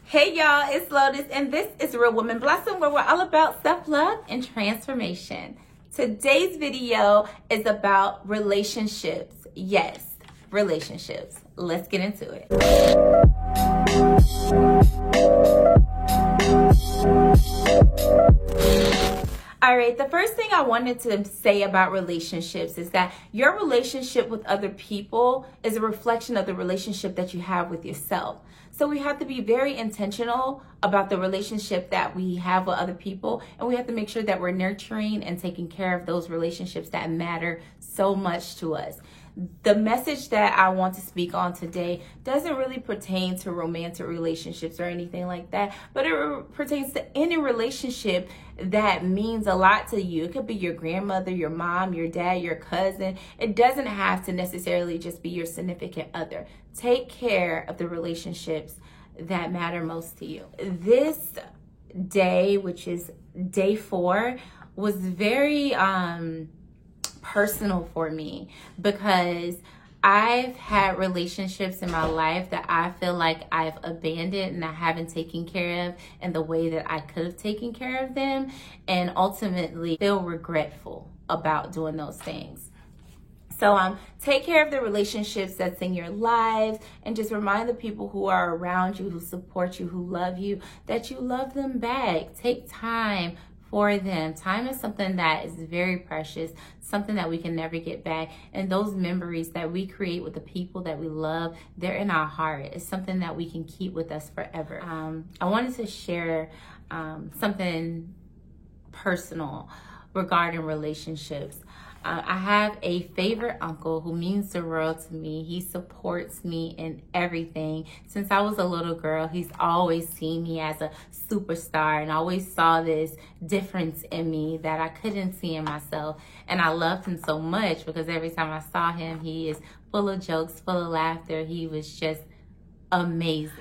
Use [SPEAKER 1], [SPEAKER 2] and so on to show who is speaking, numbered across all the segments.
[SPEAKER 1] Hey y'all, it's Lotus and this is Real Woman Blossom, where we're all about self-love and transformation. Today's video is about relationships. Yes, relationships. Let's get into it. All right, the first thing I wanted to say about relationships is that your relationship with other people is a reflection of the relationship that you have with yourself. So we have to be very intentional about the relationship that we have with other people, and we have to make sure that we're nurturing and taking care of those relationships that matter so much to us. The message that I want to speak on today doesn't really pertain to romantic relationships or anything like that, but it pertains to any relationship that means a lot to you. It could be your grandmother, your mom, your dad, your cousin. It doesn't have to necessarily just be your significant other. Take care of the relationships that matter most to you. This day, which is day 4, was very personal for me because I've had relationships in my life that I feel like I've abandoned and I haven't taken care of in the way that I could have taken care of them, and ultimately feel regretful about doing those things. So take care of the relationships that's in your lives, and just remind the people who are around you, who support you, who love you, that you love them back. Take time for them. Time is something that is very precious, something that we can never get back. And those memories that we create with the people that we love, they're in our heart. It's something that we can keep with us forever. I wanted to share something personal regarding relationships. I have a favorite uncle who means the world to me. He supports me in everything. Since I was a little girl, he's always seen me as a superstar and always saw this difference in me that I couldn't see in myself. And I loved him so much because every time I saw him, he is full of jokes, full of laughter. He was just amazing.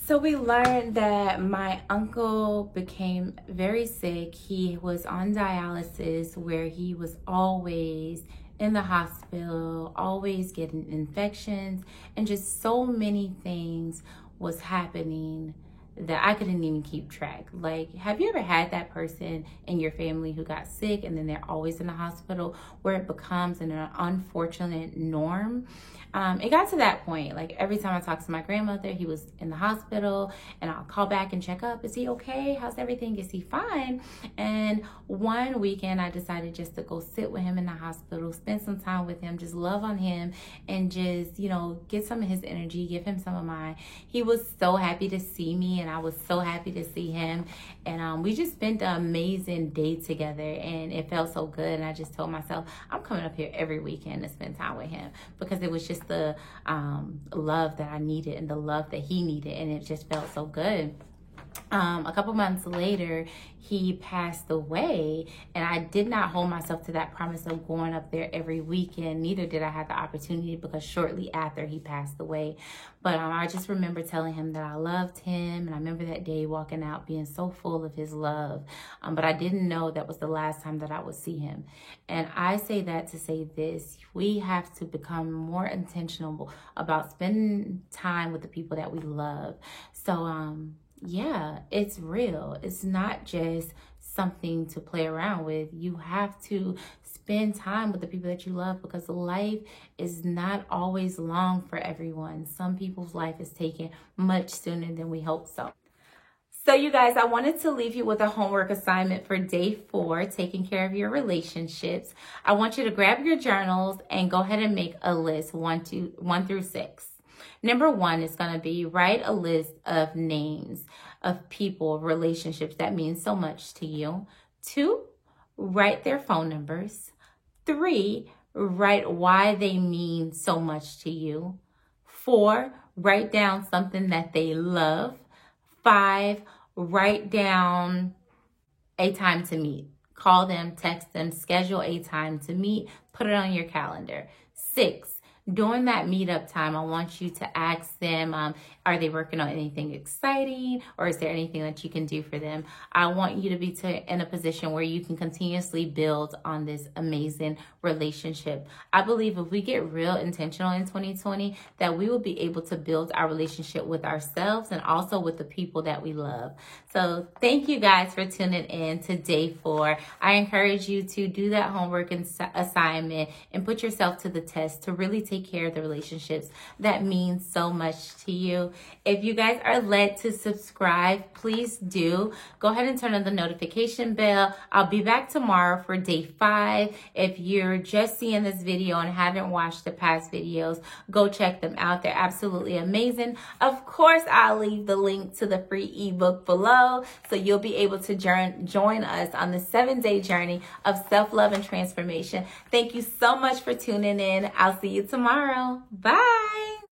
[SPEAKER 1] So we learned that my uncle became very sick. He was on dialysis, where he was always in the hospital, always getting infections, and just so many things was happening that I couldn't even keep track. Like, have you ever had that person in your family who got sick and then they're always in the hospital, where it becomes an unfortunate norm? It got to that point. Like, every time I talked to my grandmother, he was in the hospital, and I'll call back and check up. Is he okay? How's everything? Is he fine? And one weekend, I decided just to go sit with him in the hospital, spend some time with him, just love on him, and just, get some of his energy, give him some of mine. He was so happy to see me, and I was so happy to see him. And we just spent an amazing day together, and it felt so good. And I just told myself, I'm coming up here every weekend to spend time with him, because it was just the love that I needed and the love that he needed, and it just felt so good. A couple months later, he passed away, and I did not hold myself to that promise of going up there every weekend. Neither did I have the opportunity, because shortly after he passed away. But I just remember telling him that I loved him, and I remember that day walking out being so full of his love. But I didn't know that was the last time that I would see him. And I say that to say this: we have to become more intentional about spending time with the people that we love. So, yeah, it's real. It's not just something to play around with. You have to spend time with the people that you love, because life is not always long for everyone. Some people's life is taken much sooner than we hope so. So you guys, I wanted to leave you with a homework assignment for day 4, taking care of your relationships. I want you to grab your journals and go ahead and make a list, 1 through 6. Number 1 is going to be write a list of names of people, relationships that mean so much to you. 2, write their phone numbers. 3, write why they mean so much to you. 4, write down something that they love. 5, write down a time to meet. Call them, text them, schedule a time to meet, put it on your calendar. 6, during that meetup time, I want you to ask them, are they working on anything exciting, or is there anything that you can do for them? I want you to be in a position where you can continuously build on this amazing relationship. I believe if we get real intentional in 2020, that we will be able to build our relationship with ourselves and also with the people that we love. So thank you guys for tuning in to day 4. I encourage you to do that homework and assignment and put yourself to the test to really take care of the relationships that mean so much to you. If you guys are led to subscribe, please do. Go ahead and turn on the notification bell. I'll be back tomorrow for day 5. If you're just seeing this video and haven't watched the past videos, go check them out. They're absolutely amazing. Of course, I'll leave the link to the free ebook below so you'll be able to join us on the 7-day journey of self-love and transformation. Thank you so much for tuning in. I'll see you tomorrow. Bye.